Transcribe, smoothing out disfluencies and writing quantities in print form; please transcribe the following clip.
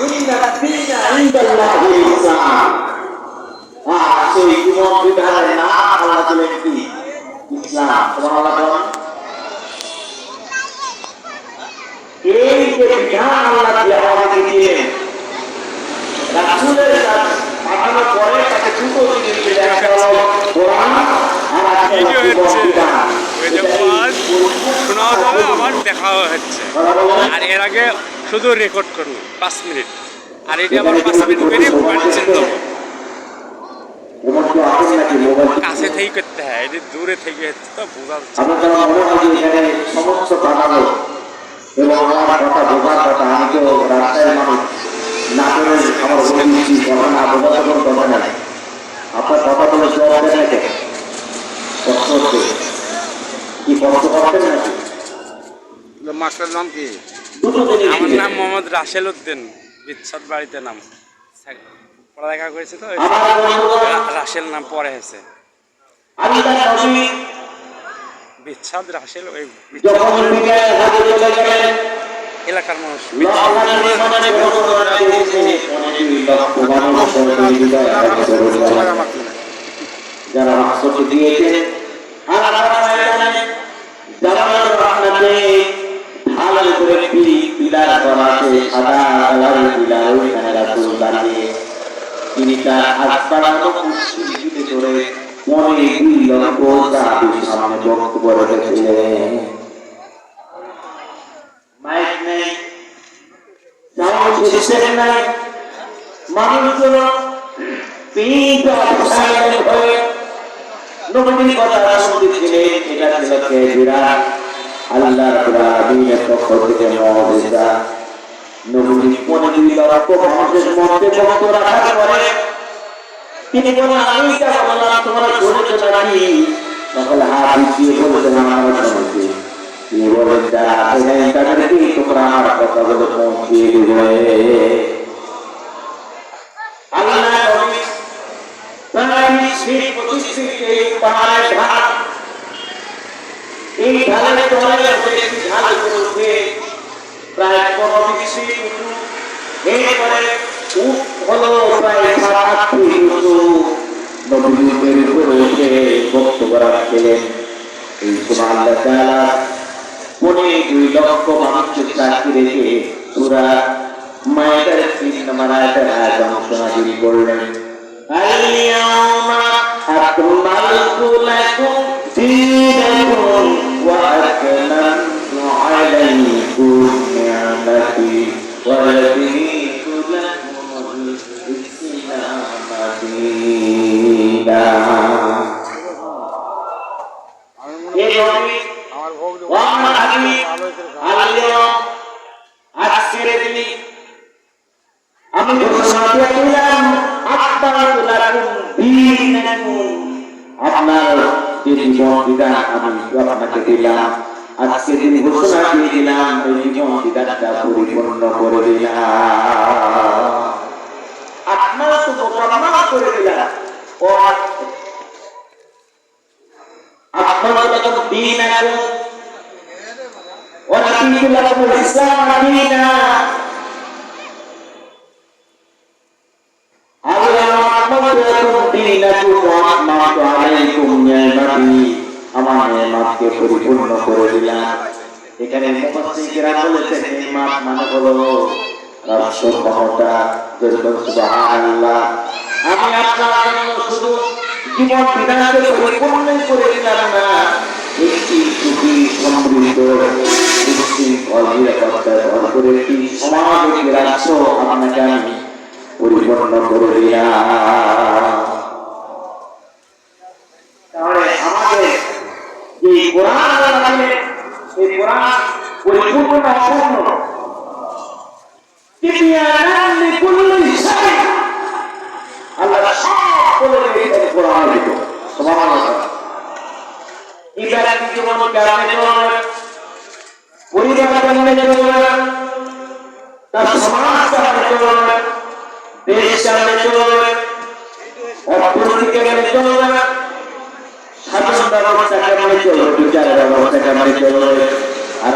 ইন্না দীনা ইনদাল্লাহিল ইসলাম। সেই জীবন বিধানের নাম আল্লাহ দিলেন কি? ইসলাম। সুবহানাল্লাহ। এই যে বিধান আল্লাহ দিয়ে আমাদের দিলেন, রাসূলের কাছে পাঠানোর পরে তাকে দুটো জিনিস দিলেন, একটা হলো কোরআন আর একটা হলো বিধান। শোনাও যাবে, আবার দেখাও হচ্ছে। আর এর আগে শুধু রেকর্ড করুন 5 মিনিট, আর এটা আবার 5 মিনিট করে পাচ্ছেন দেবো। কাছে থেকে করতে হয়, এটা দূরে থেকে হচ্ছে তো বোঝা যাচ্ছে। সমস্ত বানালো এবং আমার কথা বোঝার কথা, আমি তো রাস্তায় মানুষ না করে আমার বলছি কথা না বোঝার কোনো কথা নাই। আপনার কথা বলে জবাব দেন নাকি? কষ্ট হচ্ছে কি? কষ্ট করতেন নাকি? মাস্টার নাম কি? আমার নাম মোহাম্মদ রাশেল উদ্দিন, বিচ্ছাদ বাড়িতে নাম। পড়ালেখা করেছে তো, রাশেল নাম পরে হয়েছে। বিচ্ছাদ রাশেল, ওই এলাকার মানুষ। যারা রাষ্ট্রকে দিয়েছে ভালো করে পিলার করা আছে, সাদা কালারের পিলার, ওইখানে রাসূল দাঁড়িয়ে তিনি তার হাত বাড়ানো কুরসিতে চড়ে 2 লক্ষ সাহাবীর সামনে বক্তব্য রেখেছিলেন। মাইক নেই, সাউন্ড সিস্টেম নাই, মানুষজন পিঠে সাইলেন্ট হয়ে নবীর কথা শুনছিলেন। এটা ছিল বিরাট আল্লাহ রাব্বুল আলামিনের পক্ষ থেকে মুজিজা। নবী 2 লক্ষ মানুষের মধ্যে বক্তব্য রাখার পরে তিনি বলেন, আমি যা বললাম তোমরা শুনেছো নাকি? সকলে হাত দিয়ে বলছেন আমরা শুনেছি। তিনি বলেন, যারা আসেন তাদেরকে তোমরা আমার কথাগুলো পৌঁছিয়ে দিবে। আল্লাহ নবী প্রায় 20-25 ফিট এই পাহাড়ের ঢাল, এই ঢালের তলে একটি ঢাল উঠে প্রায় 15-20 ফিট উঁচু। এরপরে উঠ হলো প্রায় 7-8 ফিট উঁচু। নবী উঠের উপরে উঠে বক্তব্য রাখছিলেন। এই সময় আল্লাহ তাআলা 2 লক্ষ মানুষকে সাক্ষী রেখে সূরা মায়েদার 3 নম্বর আয়াতের আয়াত অংশ নাযিল করলেন। আল-ইয়াওমা আকমালতু লাকুম দীনাকুম ওয়া আকমালতু আলাইকুম নি'মাতি ওয়া রাদিতু লাকুমুল ইসলামা দীনান। আমি ঘোষণা দিলাম আকমালতু লাকুম দীনাকুম, আপনার যে জীবন বিধান আমি আপনাকে দিলাম, আজকে তিনি ঘোষণা দিয়ে দিলাম এই জীবন বিধানটা পরিপূর্ণ করে দিলাম। আকমালতু মুকাম্মাল করে দিলাম। ও আকমালতু লাকুম দীনাকুম ওয়া রাদিতু লাকুমুল ইসলামা দীনান। আমার নিয়ামতকে পরিপূর্ণ করে দিলাম। এখানে মুফাসসিররা বলেছেন নিয়ামত মানে হলো রাসূল ক্ষমতা। সুবহানাল্লাহ। আমি আপনার জন্য শুধু জীবন বিধানকে পরিপূর্ণ করে দিলাম না, একটি সুখী সমৃদ্ধ ভরপুর একটি সমাজ, একটি রাষ্ট্র আপনাকে আমি পরিপূর্ণ করে দিলাম। তাহলে আমাদের যে কোরআন আছে, এই কোরআন পরিপূর্ণ না অপূর্ণ? তিবিয়ানান লিকুল্লি শাই, আল্লাহ সব বলে দিয়েছেন কোরআনের ভিতরে। সুবহানাল্লাহ। ইবাদত জীবন কেমনে চলবে, পরিবার কেমনে চলবে, তার সমাজ কেমনে চলবে, দেশ কেমনে চলবে, অর্থনীতি কেমনে চলবে, শাসন ব্যবস্থা কেমনে চলবে, বিচার ব্যবস্থা কেমনে চলবে, আর